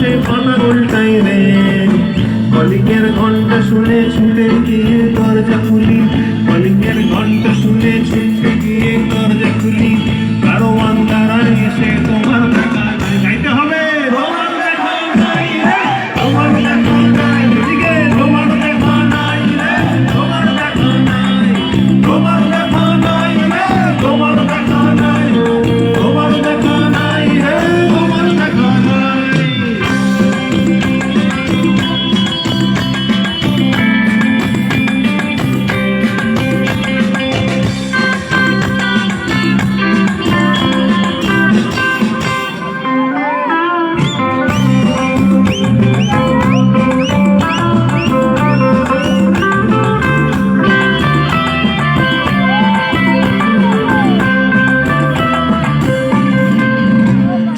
বলে পাতা উল্টাই রে, কলিংয়ের ঘন্টা শুনে ছুটে গিয়ে দরজা খুলি, কলিংয়ের ঘন্টা শুনে ছুটে গিয়ে দরজা খুলি, কারো আন্ধারায় এসে তোমার দেখা নাই। গাইতে হবে তোমার দেখা নাই রে, তোমার দেখা নাই, এদিকে তোমার দেখা নাই রে, তোমার দেখা নাই, তোমার দেখা নাই রে, তোমার দেখা নাই, তোমার দেখা নাই রে, তোমার দেখা নাই।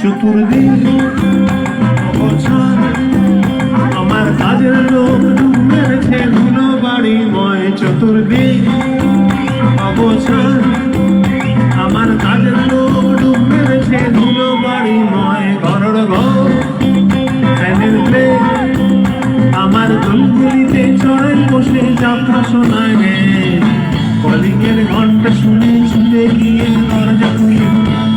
চতুর্দিক অবছর আমার কাজের লোক ডুব মেরেছে ধুলো বাড়িময়, চতুর্দিক অবছর আমার কাজের লোক ডুব মেরেছে ধুলো বাড়িময়, ঘরের ঘর ফ্যানের প্লেট আমার দুলগুলিতে চড়াই বসে যাত্রা শোনায় রে, কলিংয়ের ঘন্টা শুনে ছুটে গিয়ে দরজা খুলি,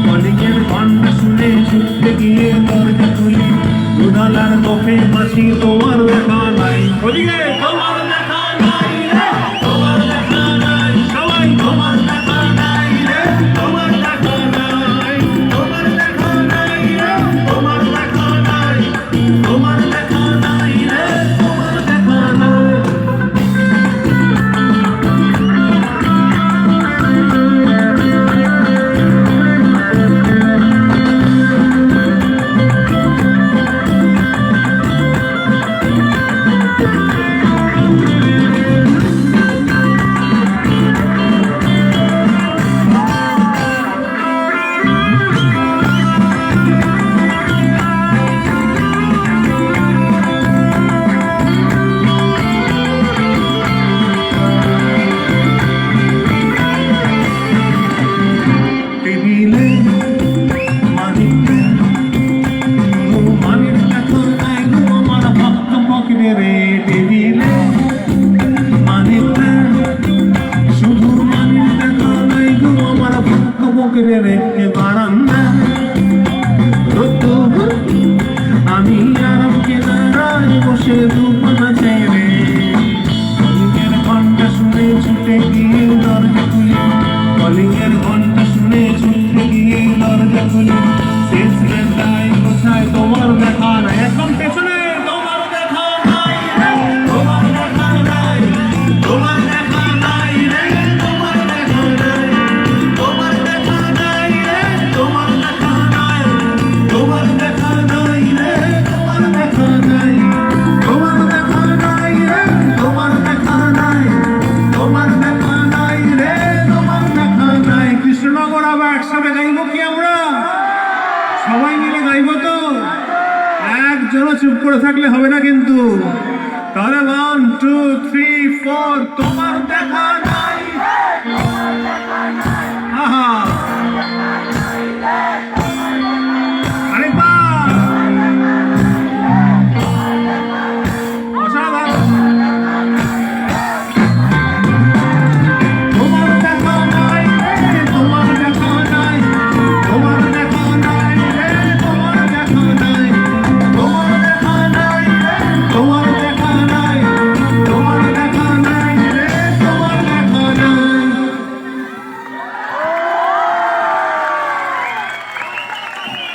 কলিংয়ের ঘন্টা শুনে ছুটে গিয়ে দরজা খুলি, দুধালার চোখে মাছি তোমার দেখা নাই, ওদিকে তোমার দেখা নাই রে, তোমার দেখা নাই, সবাই তোমার দেখা নাই রে, তোমার দেখা নাই, তোমার দেখা নাই রে, তোমার দেখা নাই, তোমার দেখা নাই রে, তোমার দেখা নাই। টেবিলে মানিকটা মানির দেখা নাই গো আমার ভক্ত পকেটে রে, টেবিলে মানিকটা শুধু মানির দেখা নাই গো আমার ভক্ত পকেটে রে, বারান্দা আমি আরাম কেনারায় বসে দুপানা চাই রে, কলিংয়ের ঘন্টা শুনে ছুটে গিয়ে দরজা খুলি, কলিংয়ের ঘন্টা শুনে ছুটে গিয়ে দরজা খুলি, শেষ বেলায় কোথায় তোমার দেখা নাই, একদম পেছনে তোমার দেখা নাই রে, তোমার দেখা নাই, তোমার দেখা নাই রে, তোমার দেখা নাই, তোমার দেখা নাই রে, তোমার দেখা নাই, তোমার দেখা নাই রে, তোমার দেখা নাই, তোমার দেখা নাই রে, তোমার দেখা নাই, তোমার দেখা নাই রে, তোমার দেখা নাই। কৃষ্ণনগর আবার একসাথে গাইব কি আমরা? সবাই মিলে গাইব তো? একজনও চুপ করে থাকলে হবে না কিন্তু। তাহলে 1 2 3 4 তোমার দেখা নাই।